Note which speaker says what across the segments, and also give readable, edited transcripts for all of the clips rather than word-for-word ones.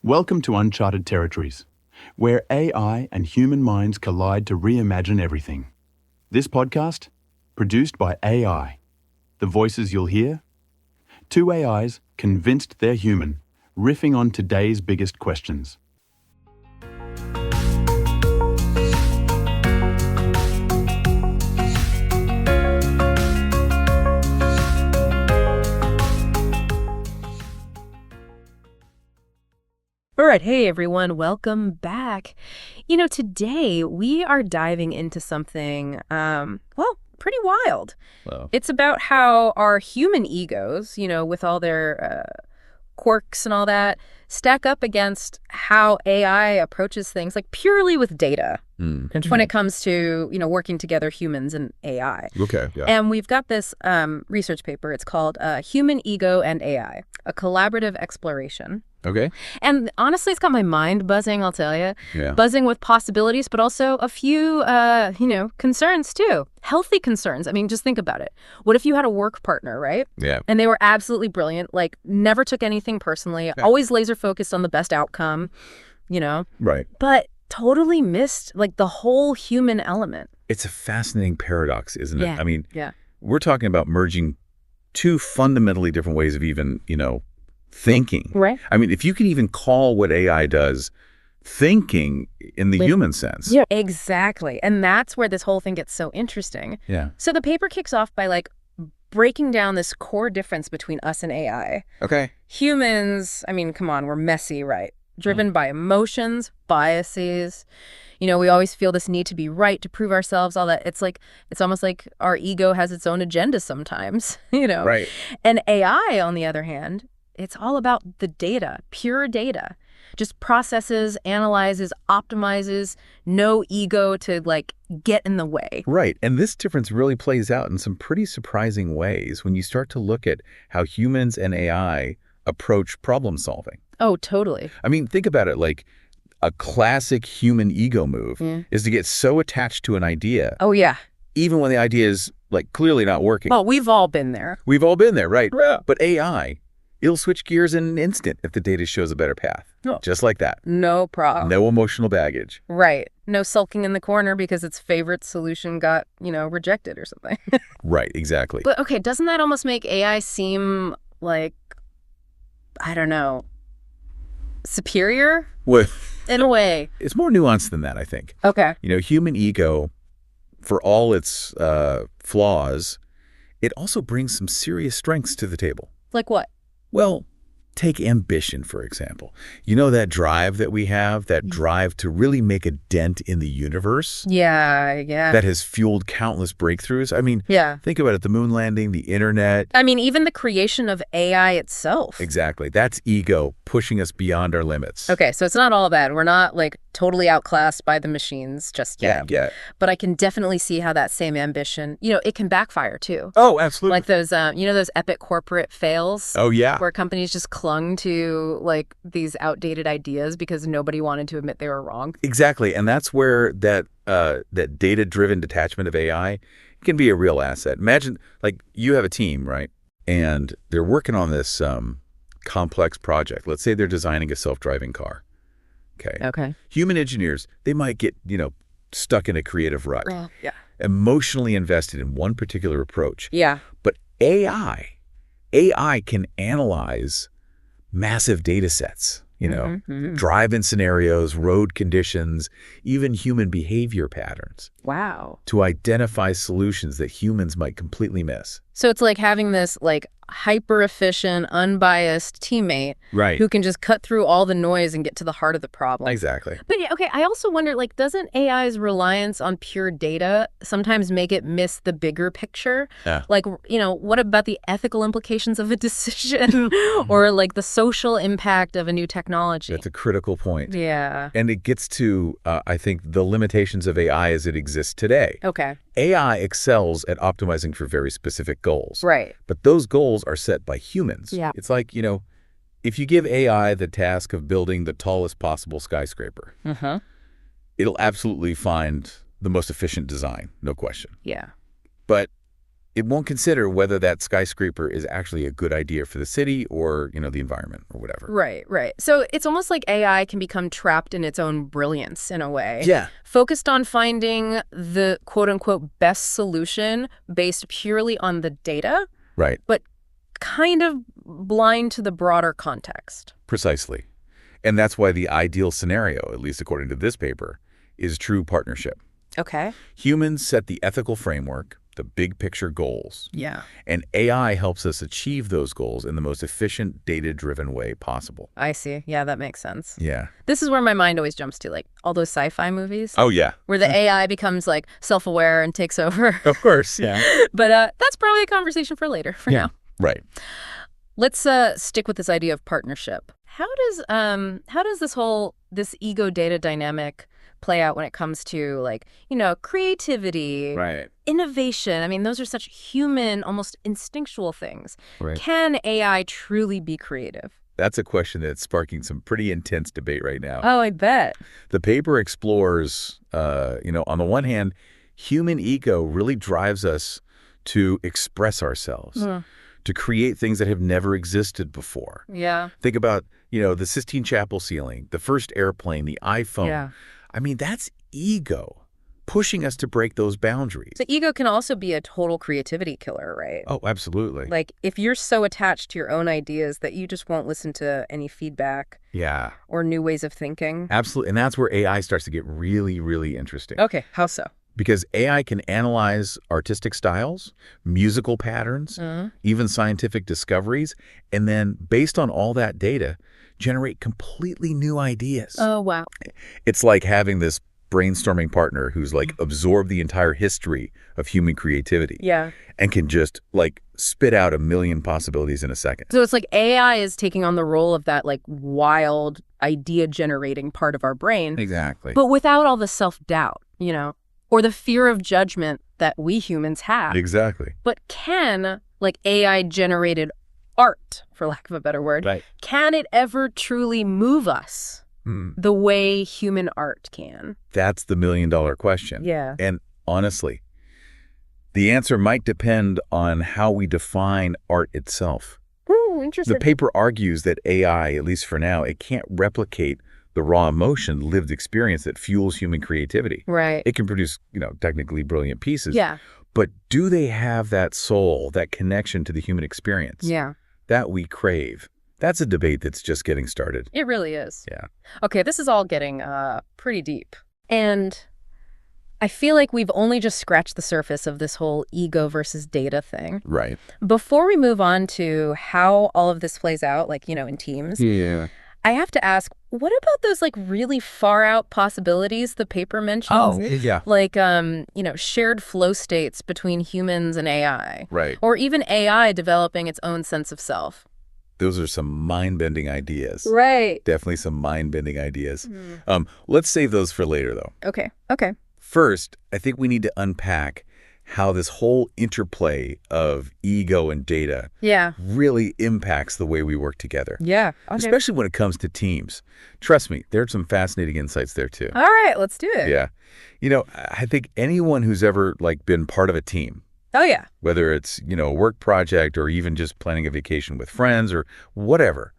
Speaker 1: Welcome to Uncharted Territories, where AI and human minds collide to reimagine everything. This podcast, produced by AI. The voices you'll hear? Two AIs convinced they're human, riffing on today's biggest questions.
Speaker 2: All right, hey everyone, welcome back. Today we are diving into something, pretty wild.
Speaker 3: Wow.
Speaker 2: It's about how our human egos, with all their quirks and all that, stack up against how AI approaches things like purely with data when it comes to, working together, humans and AI.
Speaker 3: Okay, yeah.
Speaker 2: And we've got this research paper. It's called Human Ego and AI, a Collaborative Exploration.
Speaker 3: Okay.
Speaker 2: And honestly, it's got my mind buzzing, I'll tell you.
Speaker 3: Yeah.
Speaker 2: Buzzing with possibilities, but also a few, concerns too. Healthy concerns. I mean, just think about it. What if you had a work partner, right?
Speaker 3: Yeah.
Speaker 2: And they were absolutely brilliant, like never took anything personally, always laser focused on the best outcome,
Speaker 3: Right.
Speaker 2: but totally missed like the whole human element.
Speaker 3: It's a fascinating paradox, isn't it?
Speaker 2: Yeah.
Speaker 3: I mean,
Speaker 2: Yeah.
Speaker 3: we're talking about merging two fundamentally different ways of even, thinking.
Speaker 2: Right.
Speaker 3: I mean, if you can even call what AI does thinking in the human sense.
Speaker 2: Yeah, exactly. And that's where this whole thing gets so interesting.
Speaker 3: Yeah.
Speaker 2: So the paper kicks off by breaking down this core difference between us and AI.
Speaker 3: Okay.
Speaker 2: Humans, I mean, come on, we're messy, right? Driven by emotions, biases. We always feel this need to be right, to prove ourselves, all that. It's almost like our ego has its own agenda sometimes,
Speaker 3: Right.
Speaker 2: And AI, on the other hand, it's all about the data, pure data. Just processes, analyzes, optimizes, no ego to get in the way.
Speaker 3: Right. And this difference really plays out in some pretty surprising ways when you start to look at how humans and AI approach problem solving.
Speaker 2: Oh, totally.
Speaker 3: I mean, think about it. Like a classic human ego move is to get so attached to an idea,
Speaker 2: Oh, yeah.
Speaker 3: even when the idea is clearly not working.
Speaker 2: Well, we've all been there.
Speaker 3: We've all been there, right? Yeah. But AI, it'll switch gears in an instant if the data shows a better path.
Speaker 2: Oh.
Speaker 3: Just like that.
Speaker 2: No problem.
Speaker 3: No emotional baggage.
Speaker 2: Right. No sulking in the corner because its favorite solution got, rejected or something.
Speaker 3: Right, exactly.
Speaker 2: But okay, doesn't that almost make AI seem like, I don't know, superior
Speaker 3: Well,
Speaker 2: in a way?
Speaker 3: it's more nuanced than that, I think.
Speaker 2: Okay.
Speaker 3: Human ego, for all its flaws, it also brings some serious strengths to the table.
Speaker 2: Like what?
Speaker 3: Well, take ambition, for example. That drive that we have, that drive to really make a dent in the universe
Speaker 2: Yeah.
Speaker 3: that has fueled countless breakthroughs. I mean,
Speaker 2: Yeah.
Speaker 3: think about it, the moon landing, the internet.
Speaker 2: I mean, even the creation of AI itself.
Speaker 3: Exactly. That's ego pushing us beyond our limits.
Speaker 2: Okay, so it's not all bad. We're not totally outclassed by the machines just yet.
Speaker 3: Yeah.
Speaker 2: But I can definitely see how that same ambition, it can backfire too.
Speaker 3: Oh, absolutely.
Speaker 2: Like those, those epic corporate fails.
Speaker 3: Oh, yeah.
Speaker 2: Where companies just clung to these outdated ideas because nobody wanted to admit they were wrong.
Speaker 3: Exactly. And that's where that data-driven detachment of AI can be a real asset. Imagine, you have a team, right? And they're working on this complex project. Let's say they're designing a self-driving car.
Speaker 2: Okay.
Speaker 3: Human engineers, they might get, stuck in a creative rut.
Speaker 2: Yeah.
Speaker 3: Emotionally invested in one particular approach.
Speaker 2: Yeah.
Speaker 3: But AI can analyze massive data sets, drive-in scenarios, road conditions, even human behavior patterns
Speaker 2: Wow.
Speaker 3: to identify solutions that humans might completely miss.
Speaker 2: So it's like having this hyper-efficient, unbiased teammate
Speaker 3: Right.
Speaker 2: who can just cut through all the noise and get to the heart of the problem.
Speaker 3: Exactly.
Speaker 2: But yeah, okay, I also wonder, doesn't AI's reliance on pure data sometimes make it miss the bigger picture?
Speaker 3: Yeah.
Speaker 2: What about the ethical implications of a decision or the social impact of a new technology?
Speaker 3: That's a critical point.
Speaker 2: Yeah.
Speaker 3: And it gets to, I think, the limitations of AI as it exists today.
Speaker 2: Okay.
Speaker 3: AI excels at optimizing for very specific goals.
Speaker 2: Right.
Speaker 3: But those goals are set by humans.
Speaker 2: Yeah.
Speaker 3: It's like, if you give AI the task of building the tallest possible skyscraper, it'll absolutely find the most efficient design, no question.
Speaker 2: Yeah.
Speaker 3: But It won't consider whether that skyscraper is actually a good idea for the city or, the environment or whatever.
Speaker 2: Right, right. So it's almost like AI can become trapped in its own brilliance in a way.
Speaker 3: Yeah.
Speaker 2: Focused on finding the quote-unquote best solution based purely on the data,
Speaker 3: Right.
Speaker 2: but kind of blind to the broader context.
Speaker 3: Precisely. And that's why the ideal scenario, at least according to this paper, is true partnership.
Speaker 2: Okay.
Speaker 3: Humans set the ethical framework, the big picture goals,
Speaker 2: Yeah.
Speaker 3: and AI helps us achieve those goals in the most efficient, data-driven way possible.
Speaker 2: I see. Yeah, that makes sense.
Speaker 3: Yeah.
Speaker 2: This is where my mind always jumps to, like, all those sci-fi movies.
Speaker 3: Oh, yeah.
Speaker 2: Where the AI becomes, like, self-aware and takes over.
Speaker 3: Of course, yeah.
Speaker 2: But that's probably a conversation for later, for now.
Speaker 3: Right.
Speaker 2: Let's stick with this idea of partnership. How does this ego data dynamic play out when it comes to, like, creativity,
Speaker 3: Right.
Speaker 2: innovation? I mean, those are such human, almost instinctual things.
Speaker 3: Right.
Speaker 2: Can AI truly be creative?
Speaker 3: That's a question that's sparking some pretty intense debate right now.
Speaker 2: Oh, I bet.
Speaker 3: The paper explores, on the one hand, human ego really drives us to express ourselves, to create things that have never existed before.
Speaker 2: Yeah.
Speaker 3: Think about, the Sistine Chapel ceiling, the first airplane, the iPhone.
Speaker 2: Yeah.
Speaker 3: I mean, that's ego pushing us to break those boundaries.
Speaker 2: The ego can also be a total creativity killer, right?
Speaker 3: Oh, absolutely.
Speaker 2: Like, if you're so attached to your own ideas that you just won't listen to any feedback
Speaker 3: Yeah,
Speaker 2: or new ways of thinking.
Speaker 3: absolutely. And that's where AI starts to get really, really interesting.
Speaker 2: Okay, how so?
Speaker 3: Because AI can analyze artistic styles, musical patterns, even scientific discoveries, and then, based on all that data, generate completely new ideas.
Speaker 2: Oh, wow.
Speaker 3: It's like having this brainstorming partner who's like absorbed the entire history of human creativity.
Speaker 2: Yeah.
Speaker 3: And can just like spit out a million possibilities in a second.
Speaker 2: So it's like AI is taking on the role of that, like, wild idea-generating part of our brain,
Speaker 3: Exactly.
Speaker 2: but without all the self-doubt, or the fear of judgment that we humans have.
Speaker 3: Exactly.
Speaker 2: But can, like, AI-generated art, for lack of a better word,
Speaker 3: Right.
Speaker 2: can it ever truly move us the way human art can?
Speaker 3: That's the million-dollar question.
Speaker 2: Yeah.
Speaker 3: And honestly, the answer might depend on how we define art itself.
Speaker 2: Ooh, interesting.
Speaker 3: The paper argues that AI, at least for now, it can't replicate the raw emotion, lived experience that fuels human creativity.
Speaker 2: Right.
Speaker 3: It can produce, technically brilliant pieces.
Speaker 2: Yeah.
Speaker 3: But do they have that soul, that connection to the human experience
Speaker 2: Yeah.
Speaker 3: that we crave? That's a debate that's just getting started.
Speaker 2: It really is.
Speaker 3: Yeah.
Speaker 2: Okay, this is all getting pretty deep. And I feel like we've only just scratched the surface of this whole ego versus data thing.
Speaker 3: Right.
Speaker 2: Before we move on to how all of this plays out, like, in teams,
Speaker 3: Yeah.
Speaker 2: I have to ask, what about those, like, really far out possibilities the paper mentions?
Speaker 3: Oh, yeah.
Speaker 2: Like, shared flow states between humans and AI.
Speaker 3: Right.
Speaker 2: Or even AI developing its own sense of self.
Speaker 3: Those are some mind-bending ideas.
Speaker 2: Right.
Speaker 3: Definitely some mind-bending ideas. Let's save those for later, though.
Speaker 2: Okay. Okay.
Speaker 3: First, I think we need to unpack how this whole interplay of ego and data
Speaker 2: Yeah.
Speaker 3: really impacts the way we work together,
Speaker 2: Yeah. Okay.
Speaker 3: especially when it comes to teams. Trust me, there are some fascinating insights there, too.
Speaker 2: All right, let's do it.
Speaker 3: Yeah. I think anyone who's ever, been part of a team,
Speaker 2: Oh, yeah.
Speaker 3: whether it's, a work project or even just planning a vacation with friends or whatever,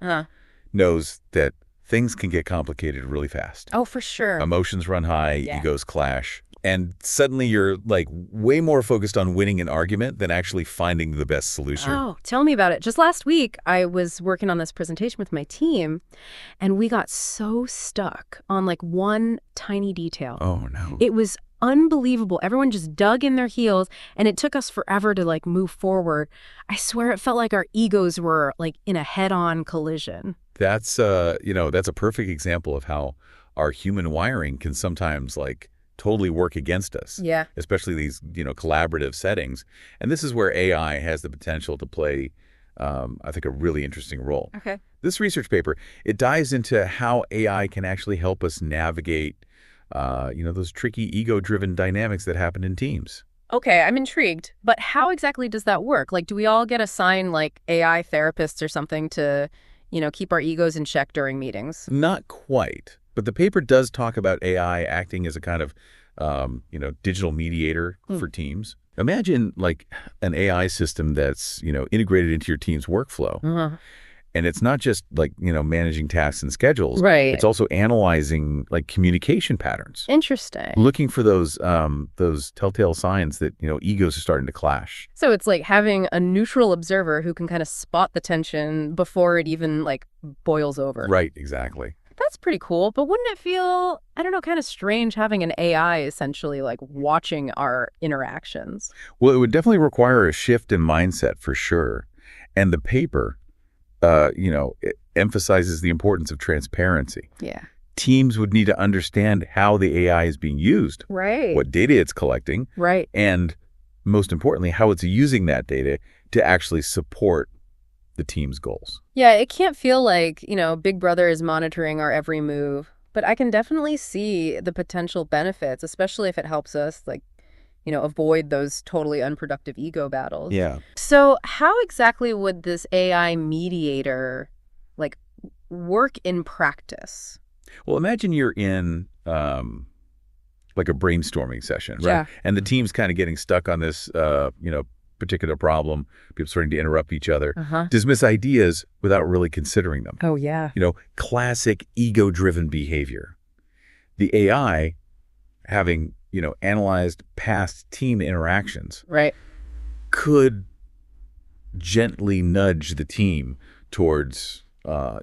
Speaker 3: knows that things can get complicated really fast.
Speaker 2: Oh, for sure.
Speaker 3: Emotions run high,
Speaker 2: Yeah.
Speaker 3: egos clash, and suddenly you're way more focused on winning an argument than actually finding the best solution.
Speaker 2: Oh, tell me about it. Just last week, I was working on this presentation with my team, and we got so stuck on, like, one tiny detail.
Speaker 3: Oh, no.
Speaker 2: It was unbelievable. Everyone just dug in their heels, and it took us forever to, like, move forward. I swear it felt like our egos were, like, in a head-on collision.
Speaker 3: That's that's a perfect example of how our human wiring can sometimes totally work against us.
Speaker 2: Yeah.
Speaker 3: Especially these, collaborative settings. And this is where AI has the potential to play, I think, a really interesting role.
Speaker 2: Okay.
Speaker 3: This research paper, it dives into how AI can actually help us navigate, those tricky ego-driven dynamics that happen in teams.
Speaker 2: Okay, I'm intrigued. But how exactly does that work? Like, do we all get assigned, like, AI therapists or something to, keep our egos in check during meetings?
Speaker 3: Not quite. But the paper does talk about AI acting as a kind of, digital mediator for teams. Imagine like an AI system that's, integrated into your team's workflow. And it's not just like, managing tasks and schedules.
Speaker 2: Right.
Speaker 3: It's also analyzing like communication patterns.
Speaker 2: Interesting.
Speaker 3: Looking for those telltale signs that, egos are starting to clash.
Speaker 2: So it's like having a neutral observer who can kind of spot the tension before it even like boils over.
Speaker 3: Right, exactly.
Speaker 2: That's pretty cool, but wouldn't it feel, I don't know, kind of strange having an AI essentially like watching our interactions?
Speaker 3: Well, it would definitely require a shift in mindset for sure. And the paper, it emphasizes the importance of transparency.
Speaker 2: Yeah.
Speaker 3: Teams would need to understand how the AI is being used,
Speaker 2: Right.
Speaker 3: what data it's collecting,
Speaker 2: Right.
Speaker 3: and most importantly, how it's using that data to actually support the team's goals.
Speaker 2: Yeah, it can't feel like, Big Brother is monitoring our every move, but I can definitely see the potential benefits, especially if it helps us like, avoid those totally unproductive ego battles.
Speaker 3: Yeah.
Speaker 2: So how exactly would this AI mediator like work in practice?
Speaker 3: Well, imagine you're in like a brainstorming session, right?
Speaker 2: Yeah.
Speaker 3: And the team's kind of getting stuck on this, particular problem. People starting to interrupt each other, dismiss ideas without really considering them.
Speaker 2: Oh, yeah.
Speaker 3: Classic ego-driven behavior. The AI, having, analyzed past team interactions,
Speaker 2: Right.
Speaker 3: could gently nudge the team towards, a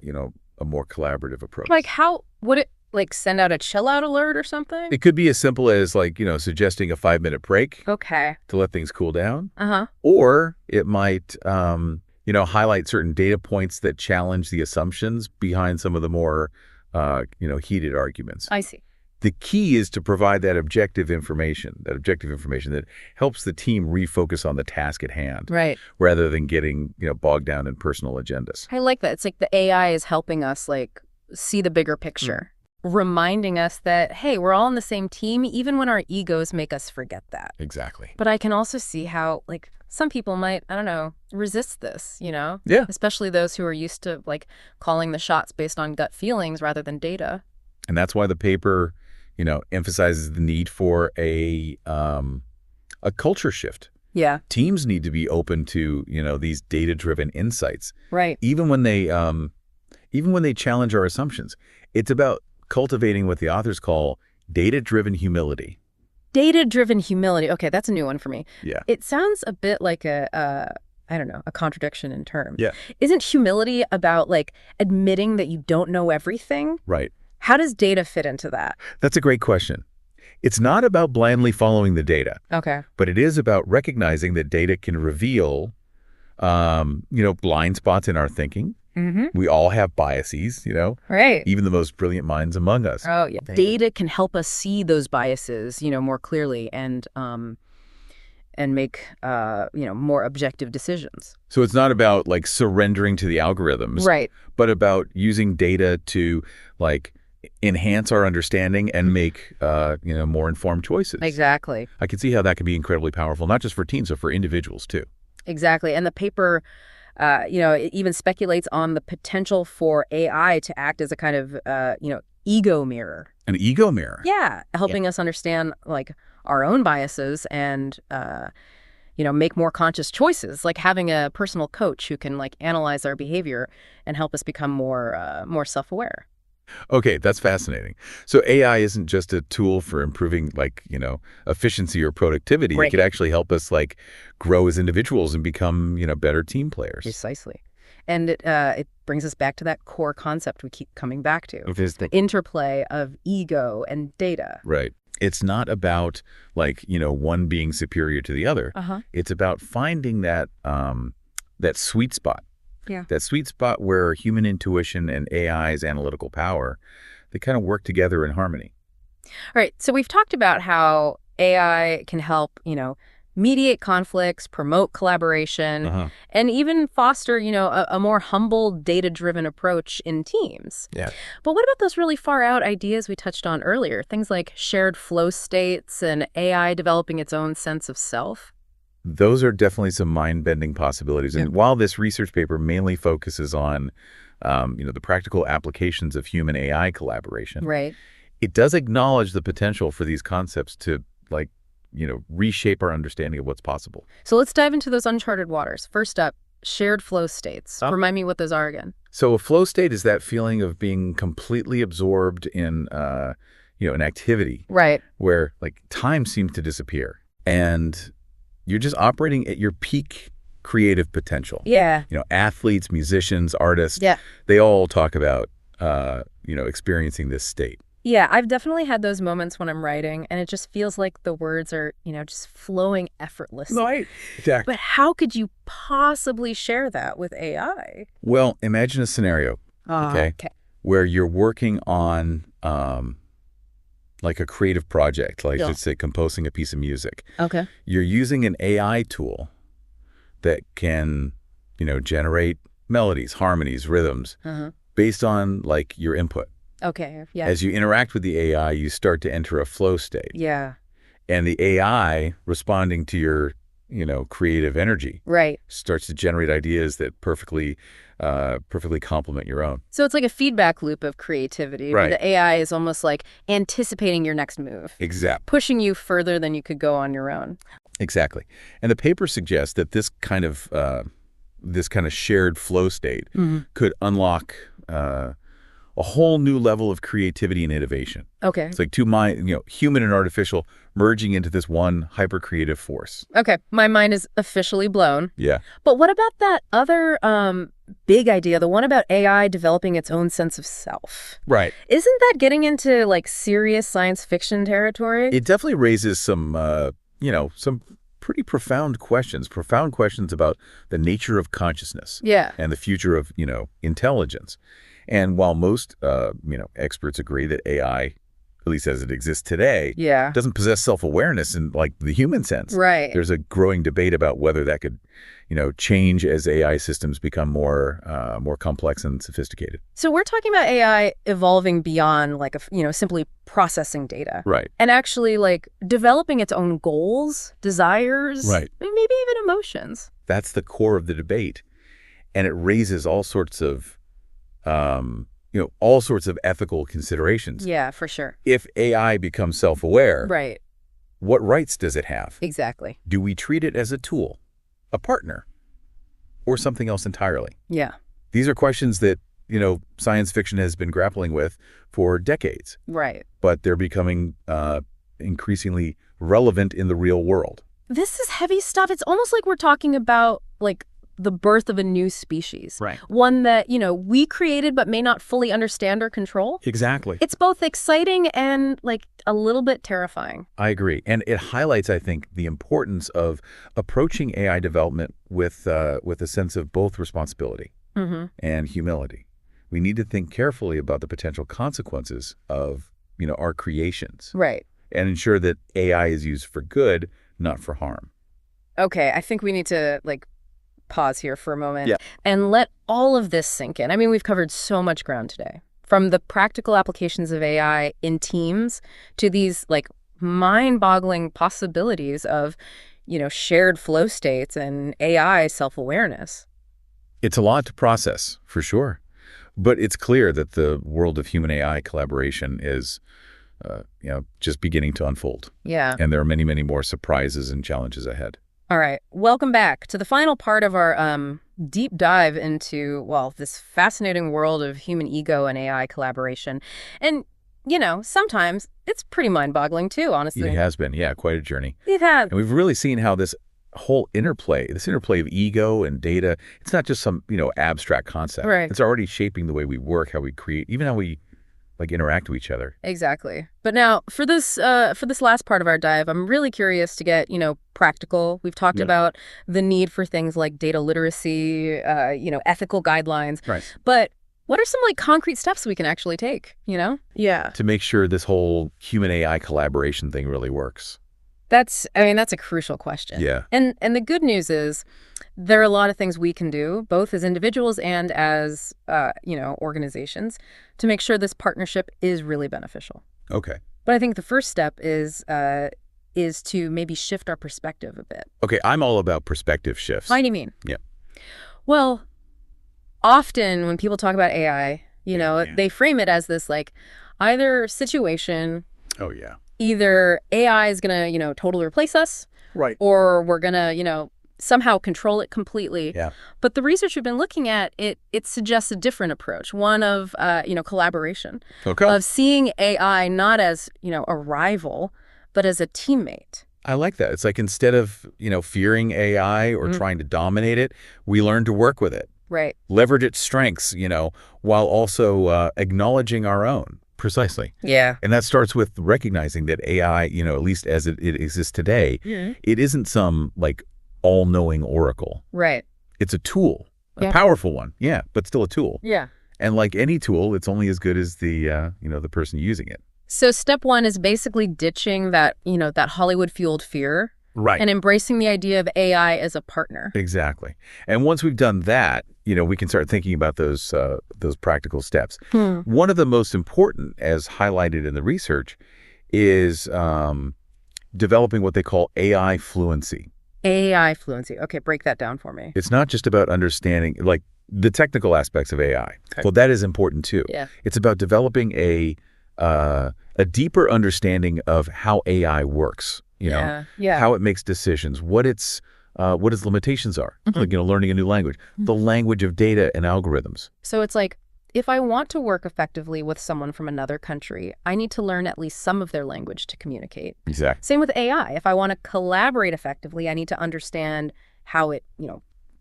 Speaker 3: more collaborative approach.
Speaker 2: Like how would it like send out a chill out alert or something?
Speaker 3: It could be as simple as like, suggesting a 5-minute break
Speaker 2: Okay.
Speaker 3: to let things cool down.
Speaker 2: Uh-huh.
Speaker 3: Or it might, highlight certain data points that challenge the assumptions behind some of the more, heated arguments.
Speaker 2: I see.
Speaker 3: The key is to provide that objective information that helps the team refocus on the task at hand,
Speaker 2: Right.
Speaker 3: rather than getting, bogged down in personal agendas.
Speaker 2: I like that. It's like the AI is helping us like see the bigger picture, reminding us that, hey, we're all on the same team, even when our egos make us forget that.
Speaker 3: Exactly.
Speaker 2: But I can also see how like some people might, I don't know, resist this,
Speaker 3: Yeah.
Speaker 2: especially those who are used to like calling the shots based on gut feelings rather than data.
Speaker 3: And that's why the paper, emphasizes the need for a culture shift.
Speaker 2: Yeah.
Speaker 3: Teams need to be open to, these data-driven insights,
Speaker 2: Right.
Speaker 3: even when they challenge our assumptions. It's about cultivating what the authors call data-driven humility.
Speaker 2: Data-driven humility. Okay, that's a new one for me.
Speaker 3: Yeah.
Speaker 2: It sounds a bit like a contradiction in terms.
Speaker 3: Yeah.
Speaker 2: Isn't humility about like admitting that you don't know everything?
Speaker 3: Right.
Speaker 2: How does data fit into that?
Speaker 3: That's a great question. It's not about blindly following the data,
Speaker 2: Okay.
Speaker 3: but it is about recognizing that data can reveal, blind spots in our thinking.
Speaker 2: Mm-hmm.
Speaker 3: We all have biases,
Speaker 2: Right.
Speaker 3: even the most brilliant minds among us.
Speaker 2: Oh, yeah. Data can help us see those biases, more clearly and make, more objective decisions.
Speaker 3: So it's not about like surrendering to the algorithms,
Speaker 2: Right.
Speaker 3: but about using data to like enhance our understanding and make, more informed choices.
Speaker 2: Exactly.
Speaker 3: I can see how that can be incredibly powerful, not just for teams, but for individuals too.
Speaker 2: Exactly. And the paper, it even speculates on the potential for AI to act as a kind of, ego mirror.
Speaker 3: An ego mirror.
Speaker 2: Yeah. Helping us understand like our own biases and, make more conscious choices, like having a personal coach who can like analyze our behavior and help us become more self-aware.
Speaker 3: Okay, that's fascinating. So AI isn't just a tool for improving like, efficiency or productivity.
Speaker 2: Right.
Speaker 3: It could actually help us like grow as individuals and become, better team players.
Speaker 2: Precisely. And it brings us back to that core concept we keep coming back to,
Speaker 3: It is
Speaker 2: the interplay of ego and data.
Speaker 3: Right. It's not about like, one being superior to the other.
Speaker 2: Uh-huh.
Speaker 3: It's about finding that sweet spot.
Speaker 2: Yeah.
Speaker 3: That sweet spot where human intuition and AI's analytical power, they kind of work together in harmony.
Speaker 2: All right. So we've talked about how AI can help, mediate conflicts, promote collaboration, and even foster, a more humble, data-driven approach in teams.
Speaker 3: Yeah.
Speaker 2: But what about those really far-out ideas we touched on earlier? Things like shared flow states and AI developing its own sense of self?
Speaker 3: Those are definitely some mind-bending possibilities. And while this research paper mainly focuses on, the practical applications of human AI collaboration,
Speaker 2: Right.
Speaker 3: it does acknowledge the potential for these concepts to, like, reshape our understanding of what's possible.
Speaker 2: So let's dive into those uncharted waters. First up, shared flow states. Remind me what those are again.
Speaker 3: So a flow state is that feeling of being completely absorbed in, an activity.
Speaker 2: Right.
Speaker 3: Where like time seems to disappear and you're just operating at your peak creative potential.
Speaker 2: Yeah.
Speaker 3: Athletes, musicians, artists,
Speaker 2: yeah,
Speaker 3: they all talk about, experiencing this state.
Speaker 2: Yeah, I've definitely had those moments when I'm writing, and it just feels like the words are, just flowing effortlessly.
Speaker 3: Right. Exactly.
Speaker 2: But how could you possibly share that with AI?
Speaker 3: Well, imagine a scenario, okay, where you're working on like a creative project, like let's say composing a piece of music.
Speaker 2: Okay.
Speaker 3: You're using an AI tool that can, generate melodies, harmonies, rhythms based on like your input.
Speaker 2: Okay, yeah.
Speaker 3: As you interact with the AI, you start to enter a flow state.
Speaker 2: Yeah.
Speaker 3: And the AI, responding to your, creative energy,
Speaker 2: right,
Speaker 3: starts to generate ideas that perfectly complement your own.
Speaker 2: So it's like a feedback loop of creativity.
Speaker 3: Right.
Speaker 2: Where the AI is almost like anticipating your next move.
Speaker 3: Exactly.
Speaker 2: Pushing you further than you could go on your own.
Speaker 3: Exactly. And the paper suggests that this kind of shared flow state could unlock a whole new level of creativity and innovation.
Speaker 2: Okay.
Speaker 3: It's like two mind, human and artificial merging into this one hyper-creative force.
Speaker 2: Okay. My mind is officially blown.
Speaker 3: Yeah.
Speaker 2: But what about that other big idea, the one about AI developing its own sense of self?
Speaker 3: Right.
Speaker 2: Isn't that getting into like serious science fiction territory?
Speaker 3: It definitely raises some pretty profound questions about the nature of consciousness.
Speaker 2: Yeah.
Speaker 3: And the future of, intelligence. And while most, experts agree that AI, at least as it exists today, doesn't possess self-awareness in like the human sense.
Speaker 2: Right.
Speaker 3: There's a growing debate about whether that could, change as AI systems become more complex and sophisticated.
Speaker 2: So we're talking about AI evolving beyond like, simply processing data.
Speaker 3: Right.
Speaker 2: And actually like developing its own goals, desires,
Speaker 3: right,
Speaker 2: maybe even emotions.
Speaker 3: That's the core of the debate. And it raises all sorts of ethical considerations.
Speaker 2: Yeah, for sure.
Speaker 3: If AI becomes self-aware,
Speaker 2: right,
Speaker 3: what rights does it have?
Speaker 2: Exactly.
Speaker 3: Do we treat it as a tool, a partner, or something else entirely?
Speaker 2: Yeah.
Speaker 3: These are questions that, science fiction has been grappling with for decades.
Speaker 2: Right.
Speaker 3: But they're becoming increasingly relevant in the real world.
Speaker 2: This is heavy stuff. It's almost like we're talking about like the birth of a new species.
Speaker 3: Right.
Speaker 2: One that, we created but may not fully understand or control.
Speaker 3: Exactly.
Speaker 2: It's both exciting and like a little bit terrifying.
Speaker 3: I agree. And it highlights, I think, the importance of approaching AI development with a sense of both responsibility and humility. We need to think carefully about the potential consequences of, our creations.
Speaker 2: Right.
Speaker 3: And ensure that AI is used for good, not for harm.
Speaker 2: Okay, I think we need to like pause here for a moment
Speaker 3: Yeah.
Speaker 2: and let all of this sink in. I mean, we've covered so much ground today, from the practical applications of AI in teams to these like mind-boggling possibilities of, shared flow states and AI self-awareness.
Speaker 3: It's a lot to process, for sure. But it's clear that the world of human AI collaboration is, just beginning to unfold.
Speaker 2: Yeah.
Speaker 3: And there are many, many more surprises and challenges ahead.
Speaker 2: All right. Welcome back to the final part of our deep dive into, this fascinating world of human ego and AI collaboration. And, sometimes it's pretty mind-boggling too, honestly.
Speaker 3: It has been, quite a journey.
Speaker 2: It has.
Speaker 3: And we've really seen how this whole interplay of ego and data, it's not just some, abstract concept.
Speaker 2: Right.
Speaker 3: It's already shaping the way we work, how we create, even how we interact with each other.
Speaker 2: Exactly. But now for this last part of our dive, I'm really curious to get, practical. We've talked about the need for things like data literacy, ethical guidelines.
Speaker 3: Right.
Speaker 2: But what are some concrete steps we can actually take, Yeah.
Speaker 3: To make sure this whole human AI collaboration thing really works.
Speaker 2: That's a crucial question.
Speaker 3: Yeah.
Speaker 2: And the good news is there are a lot of things we can do, both as individuals and as, organizations, to make sure this partnership is really beneficial.
Speaker 3: Okay.
Speaker 2: But I think the first step is to maybe shift our perspective a bit.
Speaker 3: Okay, I'm all about perspective shifts.
Speaker 2: What do you mean?
Speaker 3: Yeah.
Speaker 2: Well, often when people talk about AI, they frame it as this either situation
Speaker 3: Oh, yeah.
Speaker 2: Either AI is going to, totally replace us,
Speaker 3: Right.
Speaker 2: or we're going to, somehow control it completely.
Speaker 3: Yeah.
Speaker 2: But the research we've been looking at, it suggests a different approach, one of, collaboration,
Speaker 3: Okay.
Speaker 2: of seeing AI not as, a rival, but as a teammate.
Speaker 3: I like that. It's like instead of, fearing AI or trying to dominate it, we learn to work with it,
Speaker 2: Right.
Speaker 3: leverage its strengths, while also acknowledging our own. Precisely.
Speaker 2: Yeah.
Speaker 3: And that starts with recognizing that AI, at least as it exists today, it isn't some like all-knowing oracle.
Speaker 2: Right.
Speaker 3: It's a tool, a
Speaker 2: Yeah.
Speaker 3: powerful one. Yeah, but still a tool.
Speaker 2: Yeah.
Speaker 3: And like any tool, it's only as good as the, the person using it.
Speaker 2: So step one is basically ditching that, that Hollywood-fueled fear.
Speaker 3: Right.
Speaker 2: And embracing the idea of AI as a partner.
Speaker 3: Exactly. And once we've done that, we can start thinking about those practical steps. One of the most important, as highlighted in the research, is developing what they call AI fluency.
Speaker 2: AI fluency. Okay, break that down for me.
Speaker 3: It's not just about understanding, like, the technical aspects of AI.
Speaker 2: Okay.
Speaker 3: Well, that is important too.
Speaker 2: Yeah.
Speaker 3: It's about developing a deeper understanding of how AI works.
Speaker 2: Yeah.
Speaker 3: How it makes decisions, what its limitations are, like, learning a new language, the language of data and algorithms.
Speaker 2: So it's like, if I want to work effectively with someone from another country, I need to learn at least some of their language to communicate.
Speaker 3: Exactly.
Speaker 2: Same with AI. If I want to collaborate effectively, I need to understand how it,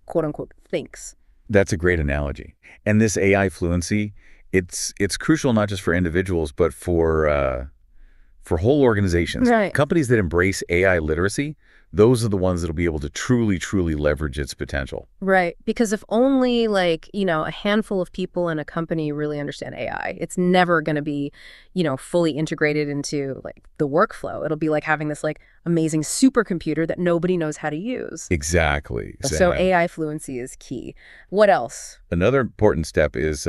Speaker 2: quote unquote, thinks.
Speaker 3: That's a great analogy. And this AI fluency, it's crucial not just for individuals, but for whole organizations.
Speaker 2: Right.
Speaker 3: Companies that embrace AI literacy, those are the ones that will be able to truly, truly leverage its potential.
Speaker 2: Right. Because if only a handful of people in a company really understand AI, it's never going to be, fully integrated into the workflow. It'll be like having this amazing supercomputer that nobody knows how to use.
Speaker 3: Exactly.
Speaker 2: So AI fluency is key. What else?
Speaker 3: Another important step is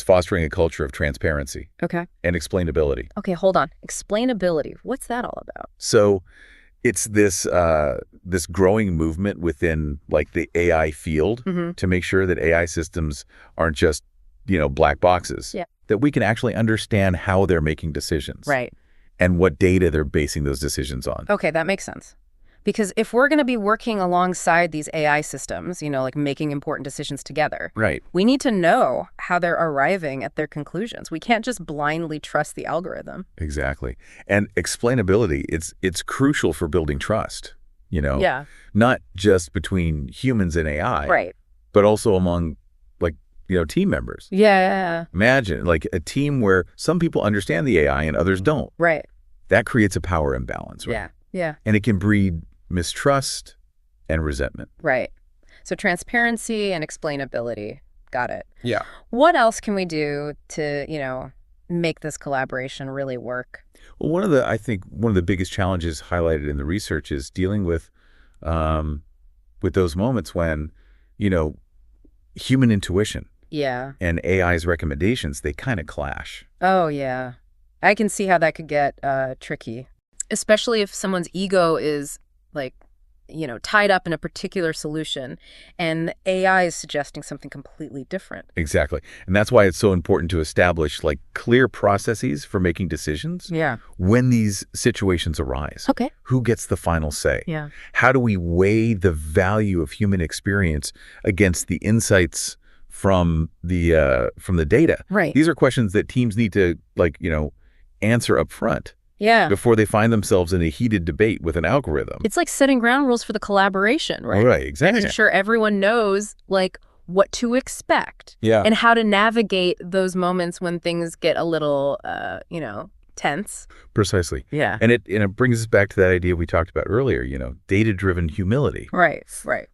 Speaker 3: fostering a culture of transparency
Speaker 2: Okay.
Speaker 3: and explainability.
Speaker 2: Okay, hold on. Explainability. What's that all about?
Speaker 3: So it's this growing movement within the AI field to make sure that AI systems aren't just, black boxes.
Speaker 2: Yeah.
Speaker 3: That we can actually understand how they're making decisions.
Speaker 2: Right.
Speaker 3: And what data they're basing those decisions on.
Speaker 2: Okay, that makes sense. Because if we're going to be working alongside these AI systems, making important decisions together,
Speaker 3: Right.
Speaker 2: we need to know how they're arriving at their conclusions. We can't just blindly trust the algorithm.
Speaker 3: Exactly. And explainability, it's crucial for building trust,
Speaker 2: Yeah.
Speaker 3: not just between humans and AI,
Speaker 2: Right.
Speaker 3: but also among team members.
Speaker 2: Yeah.
Speaker 3: Imagine a team where some people understand the AI and others don't.
Speaker 2: Right.
Speaker 3: That creates a power imbalance, right?
Speaker 2: Yeah. Yeah.
Speaker 3: And it can breed mistrust and resentment.
Speaker 2: Right. So transparency and explainability. Got it.
Speaker 3: Yeah.
Speaker 2: What else can we do to, make this collaboration really work?
Speaker 3: Well, I think one of the biggest challenges highlighted in the research is dealing with those moments when, human intuition
Speaker 2: Yeah.
Speaker 3: and AI's recommendations, they kind of clash.
Speaker 2: Oh, yeah. I can see how that could get tricky, especially if someone's ego is tied up in a particular solution and AI is suggesting something completely different.
Speaker 3: Exactly. And that's why it's so important to establish clear processes for making decisions
Speaker 2: Yeah.
Speaker 3: when these situations arise.
Speaker 2: Okay.
Speaker 3: Who gets the final say?
Speaker 2: Yeah.
Speaker 3: How do we weigh the value of human experience against the insights from the data?
Speaker 2: Right.
Speaker 3: These are questions that teams need to answer up front
Speaker 2: Yeah.
Speaker 3: before they find themselves in a heated debate with an algorithm.
Speaker 2: It's like setting ground rules for the collaboration, right?
Speaker 3: Right, exactly.
Speaker 2: Making sure everyone knows what to expect.
Speaker 3: Yeah.
Speaker 2: And how to navigate those moments when things get a little tense.
Speaker 3: Precisely.
Speaker 2: Yeah.
Speaker 3: And it brings us back to that idea we talked about earlier, data-driven humility.
Speaker 2: Right.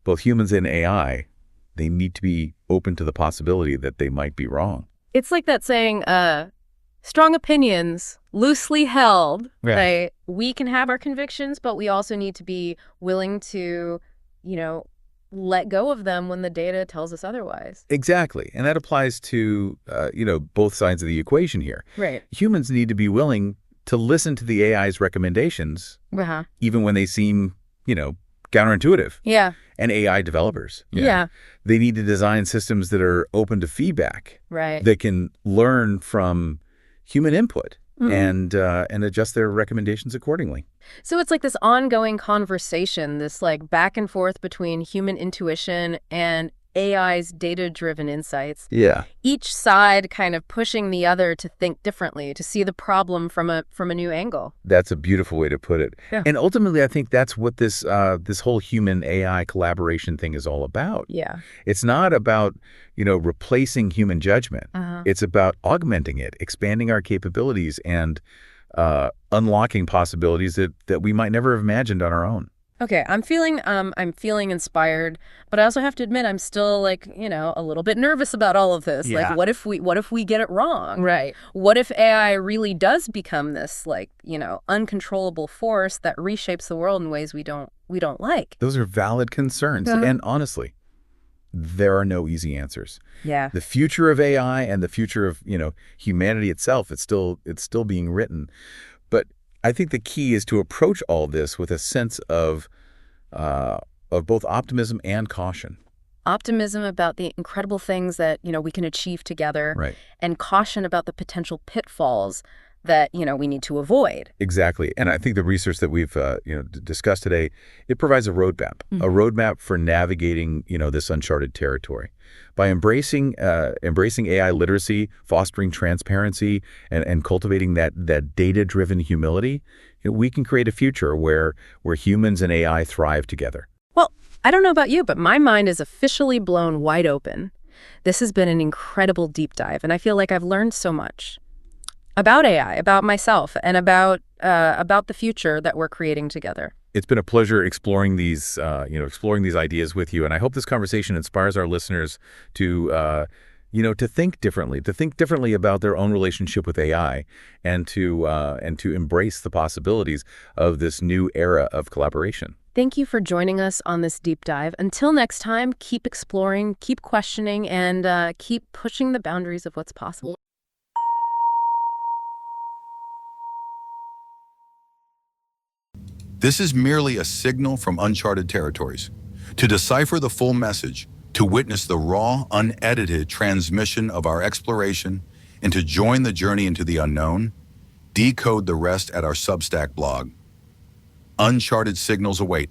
Speaker 3: Both humans and AI, they need to be open to the possibility that they might be wrong.
Speaker 2: It's like that saying, strong opinions, loosely held.
Speaker 3: Yeah.
Speaker 2: Right? We can have our convictions, but we also need to be willing to, let go of them when the data tells us otherwise.
Speaker 3: Exactly. And that applies to, both sides of the equation here.
Speaker 2: Right.
Speaker 3: Humans need to be willing to listen to the AI's recommendations,
Speaker 2: Uh-huh.
Speaker 3: even when they seem, counterintuitive.
Speaker 2: Yeah.
Speaker 3: And AI developers.
Speaker 2: Yeah.
Speaker 3: They need to design systems that are open to feedback,
Speaker 2: Right.
Speaker 3: that can learn from human input and adjust their recommendations accordingly.
Speaker 2: So it's like this ongoing conversation, this like back and forth between human intuition and AI's data-driven insights.
Speaker 3: Yeah.
Speaker 2: Each side kind of pushing the other to think differently, to see the problem from a new angle.
Speaker 3: That's a beautiful way to put it.
Speaker 2: Yeah.
Speaker 3: And ultimately, I think that's what this whole human AI collaboration thing is all about.
Speaker 2: Yeah.
Speaker 3: It's not about, replacing human judgment. It's about augmenting it, expanding our capabilities, and unlocking possibilities that we might never have imagined on our own.
Speaker 2: Okay, I'm feeling inspired, but I also have to admit I'm still a little bit nervous about all of this.
Speaker 1: Yeah.
Speaker 2: Like what if we get it wrong?
Speaker 4: Right.
Speaker 2: What if AI really does become this uncontrollable force that reshapes the world in ways we don't like?
Speaker 3: Those are valid concerns. And honestly, there are no easy answers.
Speaker 2: Yeah.
Speaker 3: The future of AI and the future of, humanity itself, it's still being written. But I think the key is to approach all this with a sense of both optimism and caution.
Speaker 2: Optimism about the incredible things that, we can achieve together.
Speaker 3: Right.
Speaker 2: And caution about the potential pitfalls that, we need to avoid.
Speaker 3: Exactly. And I think the research that we've discussed today, it provides a roadmap for navigating, this uncharted territory. By embracing AI literacy, fostering transparency, and cultivating that data-driven humility, we can create a future where humans and AI thrive together.
Speaker 2: Well, I don't know about you, but my mind is officially blown wide open. This has been an incredible deep dive, and I feel like I've learned so much about AI, about myself, and about the future that we're creating together.
Speaker 3: It's been a pleasure exploring these ideas with you, and I hope this conversation inspires our listeners to think differently about their own relationship with AI, and to embrace the possibilities of this new era of collaboration.
Speaker 2: Thank you for joining us on this deep dive. Until next time, keep exploring, keep questioning, and keep pushing the boundaries of what's possible.
Speaker 5: This is merely a signal from uncharted territories. To decipher the full message, to witness the raw, unedited transmission of our exploration, and to join the journey into the unknown, decode the rest at our Substack blog. Uncharted signals await.